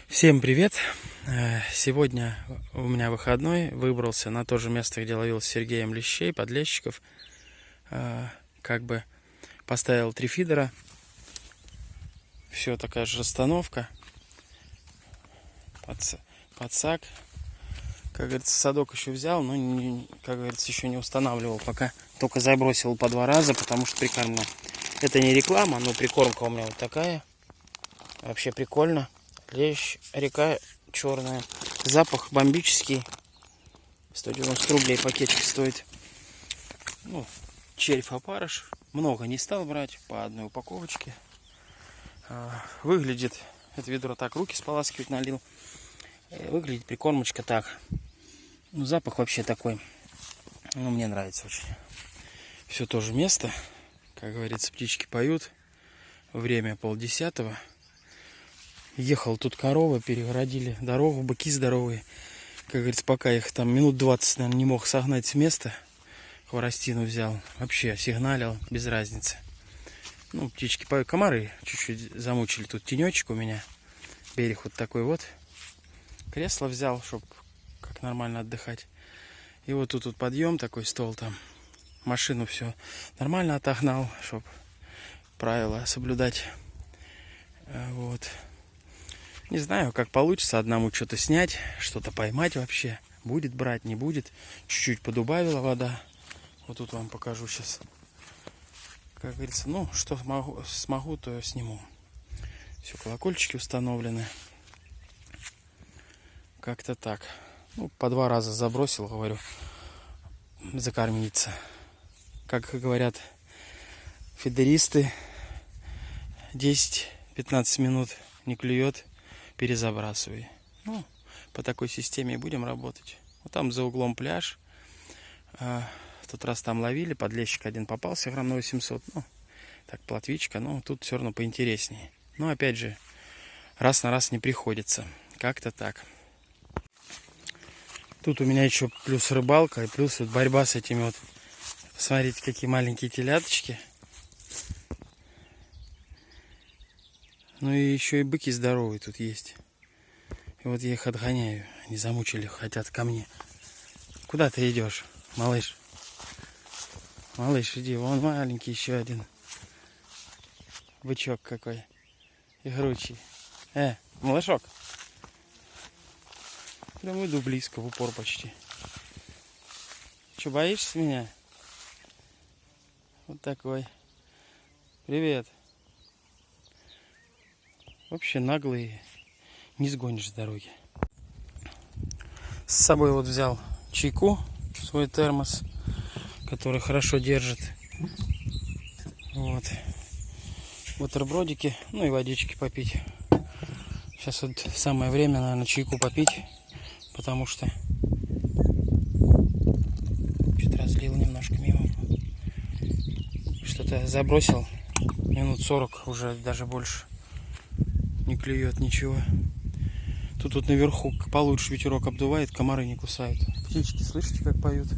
Всем привет! Сегодня у меня выходной. Выбрался на то же место, где ловил с Сергеем лещей, подлещиков. Как бы поставил 3 фидера. Все такая же расстановка. Подсак. Как говорится, садок еще взял, но, как говорится, еще не устанавливал. Пока только забросил по 2 раза, потому что прикормил. Это не реклама, но прикормка у меня вот такая. Вообще прикольно. Лещ, река черная. Запах бомбический. 190 рублей пакетик стоит. Ну, червь опарыш. Много не стал брать, по одной упаковочке. Выглядит, это ведро так, руки споласкивать налил. Выглядит прикормочка так. Ну, запах вообще такой. Ну, мне нравится очень. Все то же место. Как говорится, птички поют. Время 9:30. Ехал тут корова, перегородили дорогу, быки здоровые. Как говорится, пока их там минут 20, наверное, не мог согнать с места. Хворостину взял. Вообще сигналил, без разницы. Ну, птички поют. Комары чуть-чуть замучили. Тут тенечек у меня. Берег вот такой вот. Кресло взял, чтобы как нормально отдыхать. И вот тут вот подъем, такой стол там. Машину все нормально отогнал, чтобы правила соблюдать. Вот. Не знаю, как получится одному что-то снять, что-то поймать вообще. Будет брать, не будет. Чуть-чуть подубавила вода. Вот тут вам покажу сейчас. Как говорится, ну, что смогу, то сниму. Все, колокольчики установлены. Как-то так. Ну, по 2 раза забросил, говорю, закормиться. Как говорят фидеристы, 10-15 минут не клюет, перезабрасывай. Ну, по такой системе будем работать. Вот там за углом пляж. В тот раз там ловили, подлещик один попался, грамм на 800. Ну, так, плотвичка, но тут все равно поинтереснее. Но опять же, раз на раз не приходится. Как-то так. Тут у меня еще плюс рыбалка и плюс вот борьба с этими вот. Смотрите, какие маленькие теляточки. Ну и еще и быки здоровые тут есть. И вот я их отгоняю. Они замучили, хотят ко мне. Куда ты идешь, малыш? Малыш, иди. Вон маленький еще один. Бычок какой. Игручий. Малышок. Прям иду близко, в упор почти. Че, боишься меня? Вот такой. Привет. Вообще наглые. Не сгонишь с дороги. С собой вот взял чайку, свой термос, который хорошо держит. Вот. Бутербродики, ну и водички попить. Сейчас вот самое время, наверное, чайку попить, потому что что-то разлил немножко мимо. Что-то забросил минут 40, уже даже больше. Не клюет ничего. Тут вот наверху получше ветерок обдувает, комары не кусают. Птички, слышите, как поют?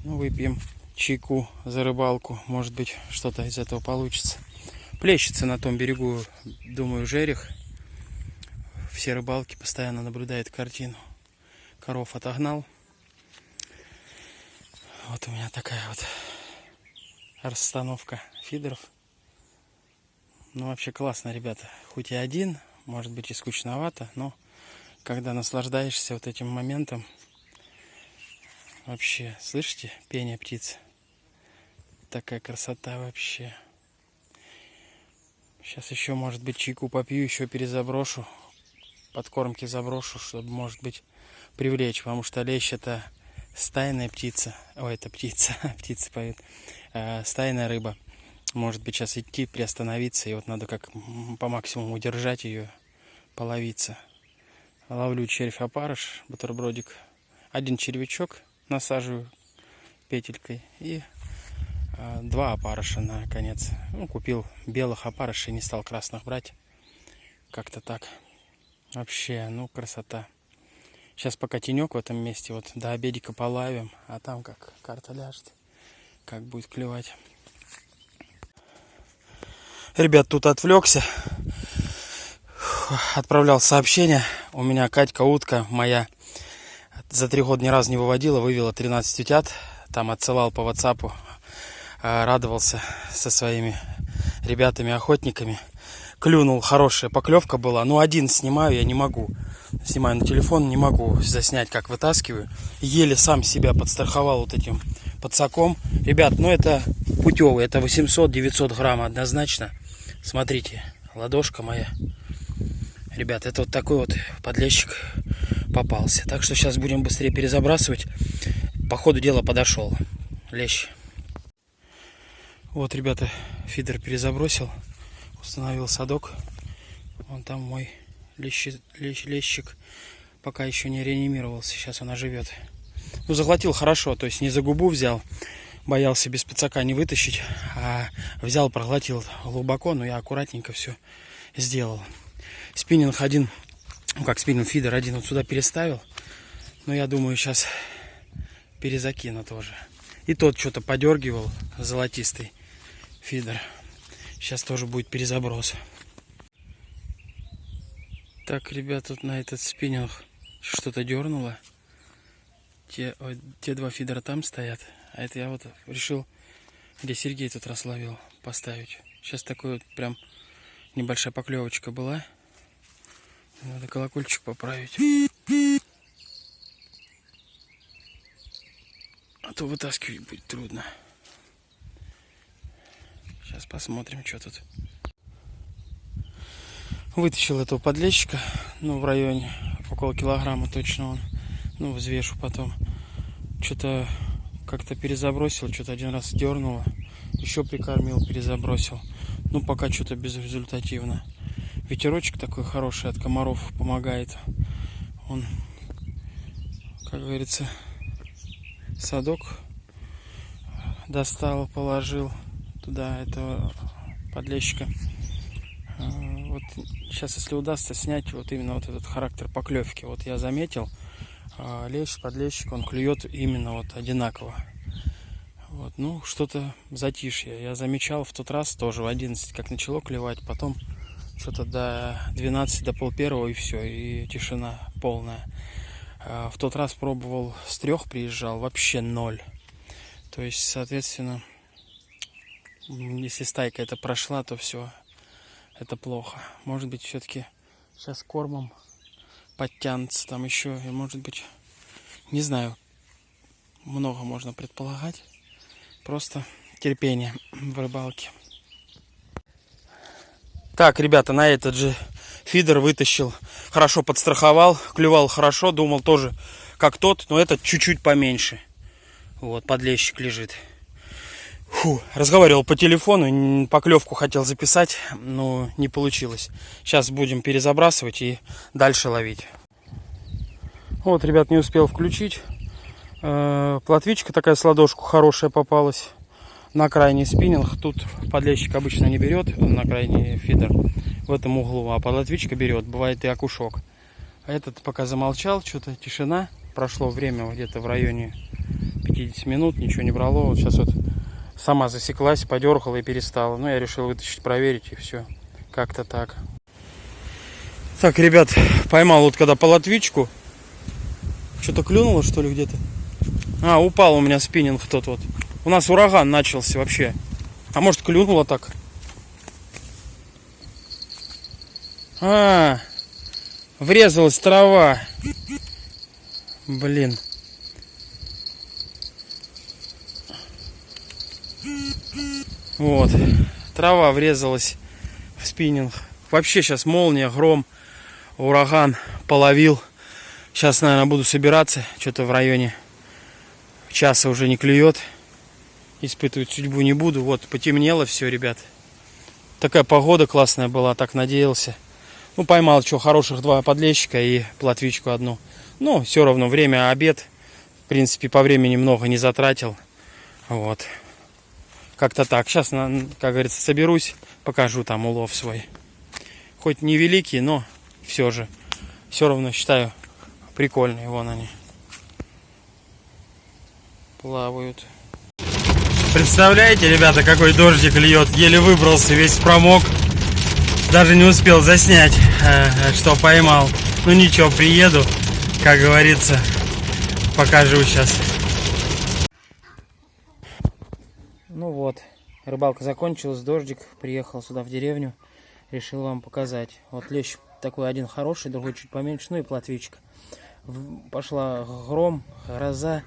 Ну, выпьем чайку за рыбалку. Может быть, что-то из этого получится. Плещется на том берегу, думаю, жерех. Все рыбалки постоянно наблюдают картину. Коров отогнал. Вот у меня такая вот расстановка фидеров. Ну, вообще классно, ребята. Хоть и один, может быть и скучновато, но когда наслаждаешься вот этим моментом, вообще, слышите, пение птиц? Такая красота вообще. Сейчас еще, может быть, чайку попью, еще перезаброшу. Подкормки заброшу, чтобы, может быть, привлечь. Потому что лещ это стайная птица. Ой, это птица. Птицы поют. Стайная рыба. Может быть, сейчас идти, приостановиться. И вот надо как по максимуму удержать ее, половиться. Ловлю червь-опарыш, бутербродик. Один червячок насаживаю петелькой. И 2 опарыша на конец. Ну, купил белых опарышей, не стал красных брать. Как-то так. Вообще, ну, красота. Сейчас пока тенек в этом месте, вот до обедика половим. А там как карта ляжет, как будет клевать. Ребят, тут отвлекся. отправлял сообщение. У меня Катька, утка моя, за 3 года ни разу не выводила, вывела 13 утят. Там отсылал по WhatsApp, радовался со своими ребятами-охотниками. Клюнул, хорошая поклевка была. Ну, один снимаю, я не могу. Снимаю на телефон, не могу заснять, как вытаскиваю. Еле сам себя подстраховал вот этим подсаком. Ребят, ну это путевый, это 800-900 грамм однозначно. Смотрите, ладошка моя. Ребят, это вот такой вот подлещик попался. Так что сейчас будем быстрее перезабрасывать. По ходу дела подошел лещ. Вот, ребята, фидер перезабросил. Установил садок. Вон там мой лещик. Пока еще не реанимировался. Сейчас он оживет. Ну, заглотил хорошо. То есть не за губу взял. Боялся без подсака не вытащить. А взял, проглотил глубоко. Но я аккуратненько все сделал. Спиннинг один. Ну, как спиннинг, фидер один вот сюда переставил. Но я думаю, сейчас перезакину тоже. И тот что-то подергивал. Золотистый фидер. Сейчас тоже будет перезаброс. Так, ребят, тут на этот спиннинг что-то дернуло. Те 2 фидера там стоят. А это я вот решил, где Сергей тут раз ловил, поставить. Сейчас такой вот прям небольшая поклевочка была. Надо колокольчик поправить. А то вытаскивать будет трудно. Сейчас посмотрим, что тут. Вытащил этого подлещика. Ну, в районе около килограмма точно он. Ну, взвешу потом. Что-то как-то перезабросил. Что-то один раз дернуло. Еще прикормил, перезабросил. Ну, пока что-то безрезультативно. Ветерочек такой хороший от комаров помогает. Он, как говорится, садок достал, положил туда этого подлещика. Вот сейчас, если удастся снять вот именно вот этот характер поклевки, вот я заметил, лещ, подлещик, он клюет именно вот одинаково. Вот, ну, что-то затишье. Я замечал в тот раз тоже в 11, как начало клевать, потом что-то до 12, до пол-первого и все, и тишина полная. В тот раз пробовал с 3 приезжал, вообще 0. То есть, соответственно, если стайка это прошла, то все, это плохо. Может быть, все-таки сейчас кормом подтянется там еще, и может быть, не знаю, много можно предполагать. Просто терпение в рыбалке. Так, ребята, на этот же фидер вытащил, хорошо подстраховал, клювал хорошо, думал тоже как тот, но этот чуть-чуть поменьше. Вот, подлещик лежит. Фу, разговаривал по телефону, поклевку хотел записать, но не получилось. Сейчас будем перезабрасывать и дальше ловить. Вот, ребят, не успел включить. Плотвичка такая с ладошку хорошая попалась. На крайний спиннинг. Тут подлещик обычно не берет, на крайний фидер в этом углу, а плотвичка берет. Бывает и окушок. А этот пока замолчал, что-то тишина. Прошло время где-то в районе 50 минут, ничего не брало. Вот сейчас вот сама засеклась, подергала и перестала. Ну, я решил вытащить, проверить, и все. Как-то так. Так, ребят, поймал вот когда полотвичку. Что-то клюнуло, что ли, где-то? А, упал у меня спиннинг тот вот. У нас ураган начался вообще. А может, клюнуло так? А, врезалась трава. Блин. Вот. Трава врезалась в спиннинг. Вообще сейчас молния, гром, ураган половил. Сейчас, наверное, буду собираться. Что-то в районе часа уже не клюет. Испытывать судьбу не буду. Вот, потемнело все, ребят. Такая погода классная была, так надеялся. Ну, поймал что, хороших 2 подлещика и плотвичку одну. Ну, все равно, время обед. В принципе, по времени много не затратил. Вот. Как-то так. Сейчас, как говорится, соберусь, покажу там улов свой. Хоть не великий, но все же. Все равно считаю прикольные. Вон они. Плавают. Представляете, ребята, какой дождик льет. Еле выбрался, весь промок. Даже не успел заснять, что поймал. Ну ничего, приеду, как говорится, покажу сейчас. Ну вот, рыбалка закончилась, дождик, приехал сюда в деревню, решил вам показать. Вот лещ такой один хороший, другой чуть поменьше, ну и плотвичка. Пошла гром, гроза,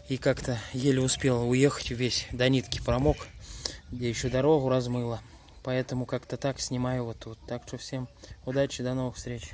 и как-то еле успел уехать, весь до нитки промок, где еще дорогу размыло. Поэтому как-то так снимаю вот тут. Так что всем удачи, до новых встреч.